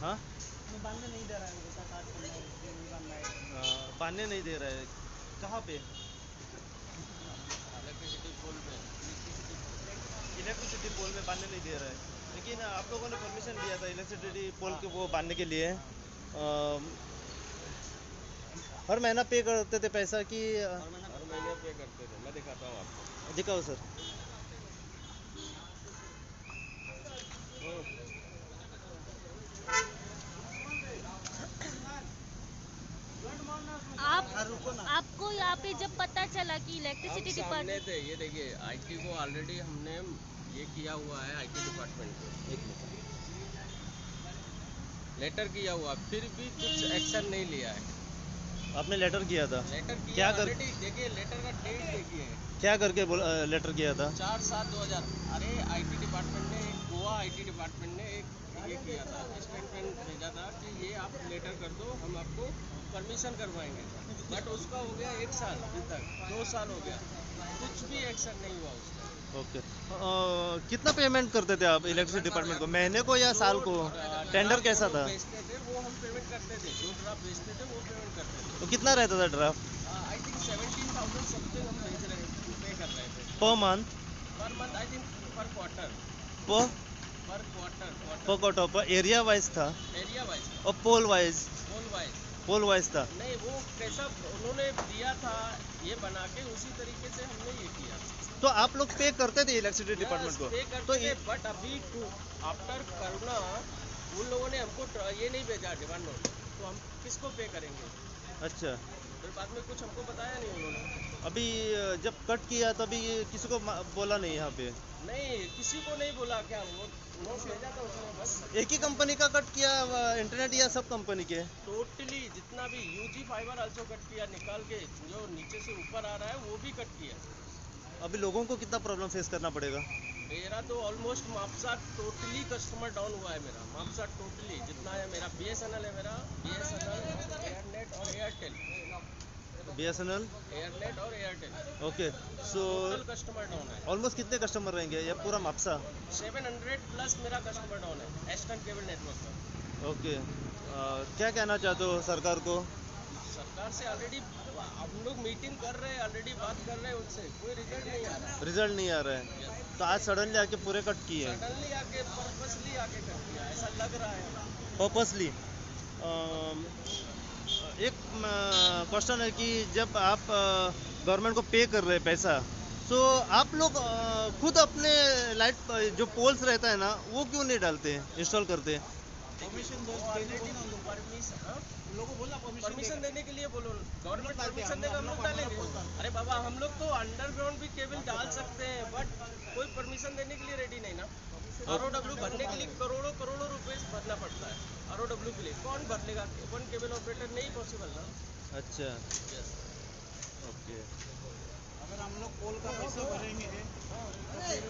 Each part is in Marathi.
हाँ, बांधने नहीं दे रहा है, वो काट करना है, इसलिए नहीं बांधना है। बांधने नहीं दे रहा है। कहाँ पे? इलेक्ट्रिसिटी पोल पे, इलेक्ट्रिसिटी पोल में बांधने नहीं दे रहा है, लेकिन आप लोगों ने परमिशन दिया था इलेक्ट्रिसिटी पोल के वो बांधने के लिए। हर महीना पे करते थे पैसा कि हर महीने पे करते थे। मैं दिखाता हूँ आपको। दिखाओ सर। आपको यहाँ पे जब पता चला कि हम इलेक्ट्रिसिटी सामने डिपार्टमेंट थे, ये देखिए आईटी को ऑलरेडी हमने ये किया हुआ है, आईटी डिपार्टमेंट को लेटर किया हुआ, फिर भी कुछ एक्शन नहीं लिया है। आपने लेटर किया था? लेटर किया क्या कर ऑलरेडी, देखिए लेटर का डेट देखिए, क्या करके लेटर किया था? 4/7/2000। अरे आईटी डिपार्टमेंट ने, गोवा आईटी डिपार्टमेंट ने एक ये किया था, स्टेटमेंट भेजा था कि ये आप लेटर कर दो, हम आपको परमिशन करवाएंगे। बट उसका हो गया 1 साल, अभी तक 2 साल हो गया, कुछ भी एक्शन नहीं हुआ उसका। ओके। कितना पेमेंट करते थे आप इलेक्ट्रिसिटी डिपार्टमेंट को, महीने को या साल को? टेंडर कैसा था? बेचते थे वो हम पेमेंट करते थे, जो ड्राफ्ट बेचते थे वो पेमेंट करते थे। तो कितना रहता था ड्राफ्ट? आई थिंक 17,000 समथिंग हम भेज रहे थे, पे कर रहे थे per month? Per month, I think per quarter, per per quarter, quarter per area wise था एरिया वाइज, और पोल वाइज? पोल वाइज था। नहीं, वो कैसा उन्होंने दिया था ये बना के, उसी तरीके से हमने ये किया। तो आप लोग पे करते थे इलेक्ट्रिसिटी डिपार्टमेंट को? पे तो करते थे, बट अभी आफ्टर करोना उन लोगों ने हमको ये नहीं भेजा डिमांड नोट, तो हम किसको पे करेंगे? अच्छा, फिर बाद में कुछ हमको बताया नहीं उन्होंने। अभी जब कट किया तभी किसी को बोला नहीं यहाँ पे? नहीं, किसी को नहीं बोला, क्या वो नोट भेजा था उसने बस। एक ही कंपनी का कट किया इंटरनेट या सब कंपनी के? टोटली जितना भी यूजी फाइबर आल्सो कट किया, निकाल के जो नीचे से ऊपर आ रहा है वो भी कट किया। अभी लोगों को कितना प्रॉब्लम फेस करना पड़ेगा? मेरा तो almost Mapusa totally customer down हुआ है। मेरा मापसा टोटली जितना है, मेरा बीएसएनएल है, मेरा बीएसएनएल, एयरनेट और एयरटेल। बीएसएनएल, एयरनेट और Airtel. Okay. So total customer down है। ऑलमोस्ट कितने कस्टमर रहेंगे या पूरा मापसा? 700 प्लस मेरा कस्टमर डाउन है ईस्टर्न केबल नेटवर्क का। ओके। क्या कहना चाहते हो सरकार को? सरकार से ऑलरेडी हम लोग मीटिंग कर रहे हैं, ऑलरेडी बात कर रहे हैं उनसे, कोई रिजल्ट नहीं आ रहा। रिजल्ट नहीं आ रहा है, तो आज सडनली आके पूरे कट किए? सडनली आके, पर्पसली आके कर दिया, ऐसा लग रहा है। पर्पसली। एक क्वेश्चन है कि जब आप गवर्नमेंट को पे कर रहे हैं पैसा, तो आप लोग खुद अपने लाइट जो पोल्स रहता है ना, वो क्यों नहीं डालते हैं, इंस्टॉल करते हैं? परमिशन देने के लिए बोलो, गवर्नमेंट परमिशन देगा हम लोग डालेंगे। अरे बाबा, हम लोग तो अंडरग्राउंड भी केबल डाल सकते हैं, बट कोई परमिशन देने के लिए रेडी नहीं ना। ROW भरने के लिए करोड़ों करोड़ों रुपए भरना पड़ता है। ROW के लिए कौन भर लेगा? वन केबल ऑपरेटर नहीं पॉसिबल ना। अच्छा, ओके। अगर हम लोग पोल का पैसा भरेंगे तो फिर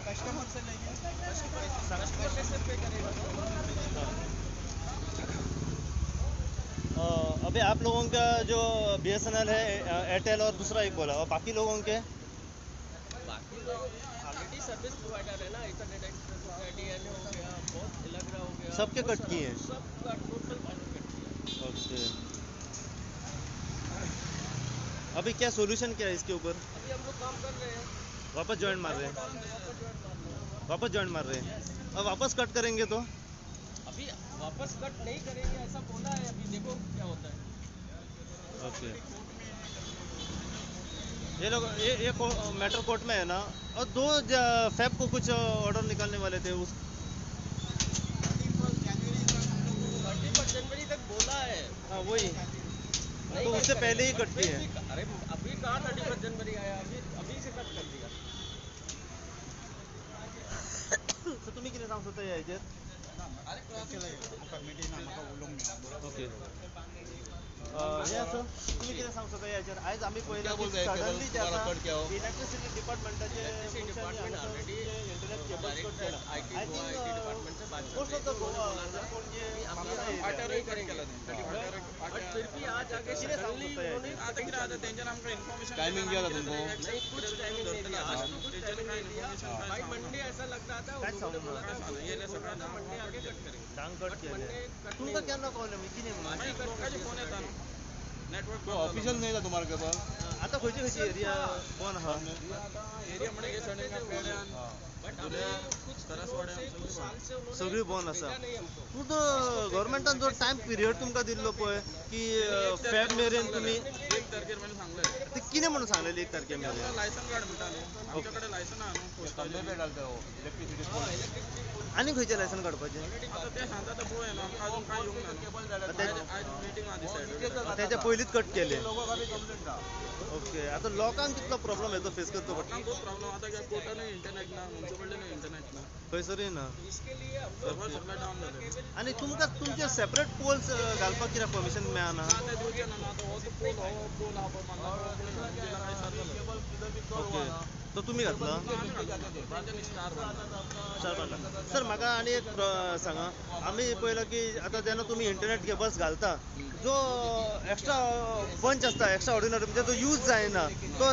कस्टमर से लेंगे, कस्टमर कैसे पे करेगा? अभी आप लोगों का जो बीएसएनएल है, एयरटेल और दूसरा एक बोला, और बाकी लोगों के? बाकी लोग ऑलरेडी सर्विस प्रोवाइडर है ना, इथरनेट एक्सप्रेस हो गया, डीएनए हो गया, बहुत इलेग्रा हो गया, सबके कट किए हैं? सबका टोटल कट किया। ओके। अभी क्या सॉल्यूशन क्या है इसके ऊपर? अभी हम लोग काम कर रहे हैं, वापस ज्वाइन मार रहे हैं? वापस ज्वाइन मार रहे हैं, अब वापस कट करेंगे तो? अभी वापस कट नहीं करेंगे ऐसा बोला है, अभी देखो क्या होता है। ओके। ये लोग ये मैटर कोर्ट में है ना, और 2 फेब को कुछ ऑर्डर निकालने वाले थे उस 31 जनवरी तक बोला है। हाँ, वही नहीं तो कट उससे पहले ही करेंगे। कट किए। अरे अभी कहाँ 31 जनवरी आया, अभी से कट कर दिया। तर तुम्ही किती सांगत होता यायचे? ओके. असं तुम्ही किती सांगत होता यायचे? आज आम्ही पहिला सडनली त्याचा इलेक्ट्रिसिटी डिपार्टमेंटचे department already internet cable cut केला. आय थिंक डिपार्टमेंट से बात most of the Goa but फिर भी आज आगे सडनली उन्होंने टाइमिंग दिया था तुमको? नहीं, कुछ टाइमिंग नहीं दिया, आज भी कुछ टाइमिंग नहीं दिया। भाई मंडे ऐसा लग रहा था, उन्होंने बोला था मंडे आगे कट करेंगे। कट केले तुमका केन्ना कळलें कितें म्हणून मागीर लोकांचे फोन येता न्हू नेटवर्क तो ऑफिशियल नाही का तुम्हाला केबल आता खंयची एरिया कोण आहा एरिया म्हणजे हे सडन पेड्यान सरसवाड्यान सगळी बंद आसा पूण तो गव्हर्मेंटान जो टायम पिरियड तुमकां दिल्लो पळय की फेब मेरेन तुमी 1 तारखेर मेरेन सांगलें ते कितें म्हणून सांगलेलें 1 तारखे मेरेन लायसन कार्ड म्हणटाले आमच्या कडेन लायसन आहा न्हू तांबे पेटालते हो इलेक्ट्रिसिटी आनी खंयचें लायसन काडपाचें आता ते सांगता ते पळोवया न्हू आमकां अजून कांय येवंक ना न्हू आयज मिटींग आहा डिसायड तेच्या पयलींच कट केले लोगों का भी कंप्लेंट था ओके आता लोकांक कितलो प्रॉब्लेम येतो फेस करचो पडटा खूब प्रॉब्लेम आता कित्याक कोर्टानूय इंटरनेट ना म्युन्सिपालिटीनूय इंटरनेट ना खंयसरूय ना सर्वर सगळें डावन जालें आनी तुमकां तुमचे सेपरेट पोल्स घालपाक कित्याक परमिशन मेळना ते दिवचे ना आतां हो जो पोल हो पोल आहा पळय मारला दिला काय सारको ओके तो तुमी घातला तांच्यानी स्टार बांदला सर म्हाका आनी एक सांगा आमी पळयलां की आतां जेन्ना तुमी इंटरनेट केबल्स घालता जो एक्स्ट्रा बंच आसता एक्स्ट्रा ऑर्डिनरी म्हणजे तो यूज जायना तो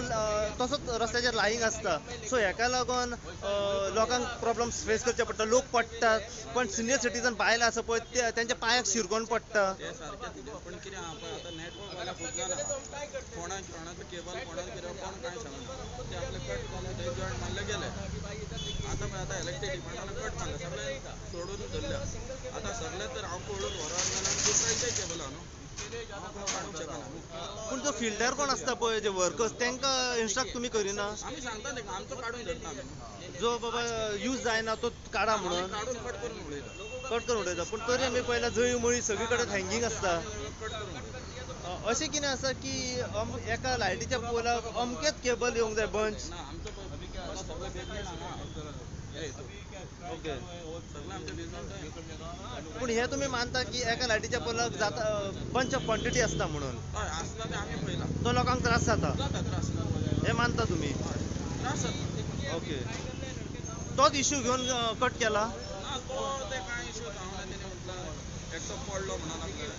तसोच रस्त्याचेर लायींग आसता सो हेका लागून लोकांक प्रॉब्लम्स फेस करचे पडटा लोक पडटात पण सिनियर सिटीजन बायले आसा पळय ते तेंच्या पांयाक शिरकोन पडटा ते सारकें तुजें पण कितें आहा पळय आतां नेटवर्क वाल्या खूब जाण आहा कोणाचें केबल कोणाक कितें कोण कांय सांगना ते आपले कट जाले ते जॉयंट मारले गेले आतां पळय आतां इलेक्ट्रीक डिपार्टमेंटान कट मारले सगळे सोडून धरल्या आतां सगळे तर हांव पळोवन व्हरोन गेलो आनी दुसऱ्यांचेय केबल आहा न्हू हांव काडूंक शकना पूण जो फिल्डर कोण आसता पळय जे वर्कर्स तांकां इन्स्ट्रक्ट तुमी करिना आमी सांगता तेका आमचो काडून धरता आमी जो बाबा यूज जायना तो काडा म्हणून काडून कट करून उडयता कट करून उडयता पूण तरी आमी पळयला जळी मळी सगळी कडेन हँगींग आसता कट करून उडयता अशें कितें आसा की एका लायटीच्या पोलाक अमकेच केबल येवंक जाय बंच ना आमचो पळय सगळे बेजमेंट हांगा हे ओके सगळे आमचे बेजमेंट पूण हे तुमी मानता की एका लायटीच्या पोलाक जाता बंच ऑफ क्वॉन्टिटी आसता म्हणून हय आसला ते आमी पळयला तो लोकांक त्रास जाता जाता त्रास हे मानता तुमी त्रास जाता ओके तोच इश्यू घेवन कट केला ना तो ते कांय इश्यू जावना तेणे म्हटलं एकटो पडलो म्हणून आपल्याला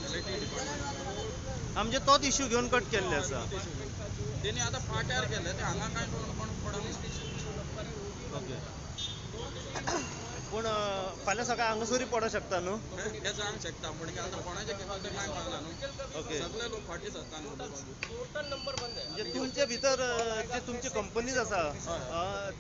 इलेक्ट्रीक डिपार्टमेंट आमचे तोच इश्यू घेवन कट केल्ले आसा तेणी आतां पाट्यार केले ते हांगा कांय कोण पडना ओके पूण फाल्यां सकाळ हांगासरूय पडों शकता न्हू हे जावंक शकता पण की आतां कोणाचे केबल ते कांय कळना न्हू ओके सगळे लोक फाटीच आसता न्हू टोटल नंबर बंद आहे म्हणजे तुमचे भितर जे तुमची कंपनीज आसा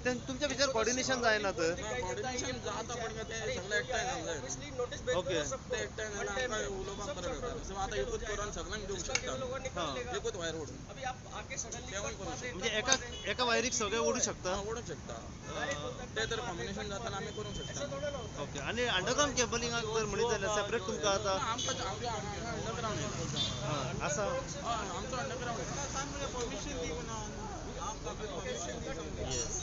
तुमच्या भितर कॉर्डिनेशन जायना तर कॉर्डिनेशन जाता पण का ते सगळे एकठांय जावंक जाय इसलिए नोटिस भेज ओके ते एकठांय जाल्यार आमकां उलोवपाक बरें पडटा सो आतां एकूच करून सगळ्यांक दिवंक शकता हां एकूच वायर ओडून अभी आप आके सडनली तेवूय करूंक शकता म्हणजे एका वायरीक सगळे ओडूं शकता ओडूंक शकता ते तर कॉम्बिनेशन जाता आमी करूंक शकता ओके आनी अंडरग्रावंड केबलिंगाक जर म्हणीत जाल्यार सेपरेट तुमकां आतां आमकां आमच्या अंडरग्रावंड येता हां आसा हय आमचो अंडरग्रावंड येता परमिशन दी म्हणून येस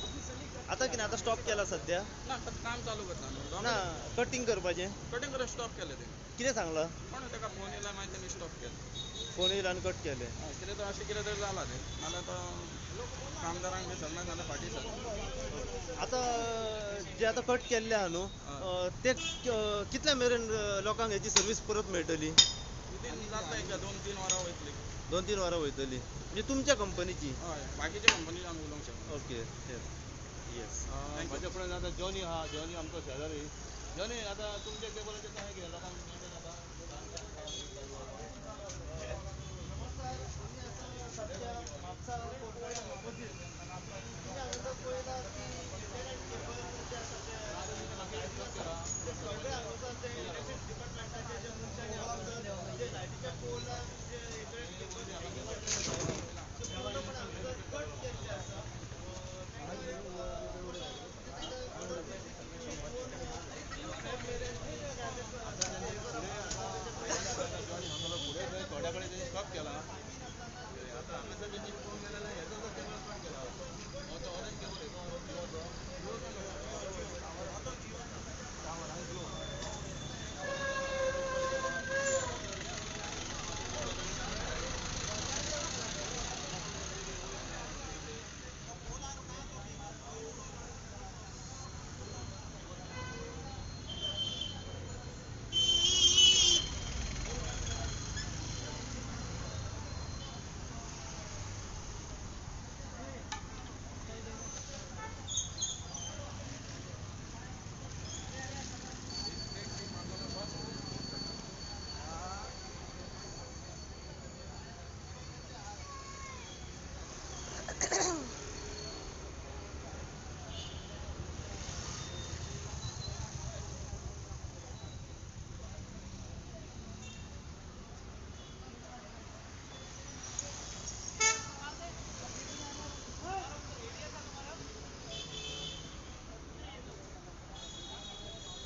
आतां कितें आतां स्टॉप केला सद्या ना काम चालू करता ना कटिंग करपाचें कटिंग करप स्टॉप केलें ते कितें सांगलां पण ताका फोन येयला मागीर तेणी स्टॉप केलें फोन येयला आनी कट केलें कितें तर अशें कितें तरी जालां तें नाल्यार तो कामदारांक बी सगळ्यांक नाल्यार फाटीं सरता आतां जे आतां कट केल्ले आहा न्हू ते कितल्या मेरेन लोकांक हेची सर्वीस परत मेळटली विदीन जाता एक 2-3 वरां वयतली 2-3 वरां वयतली म्हणजे तुमच्या कंपनीची हय बाकीच्या कंपनीचे आमी उलोवंक शकता ओके येस माझ्या फ्रेंड आता जॉनी हा जॉनी आमचो शेजारी जॉनी आता तुमच्या केबलाचे काय घे लोकांक मेळटले आता सध्या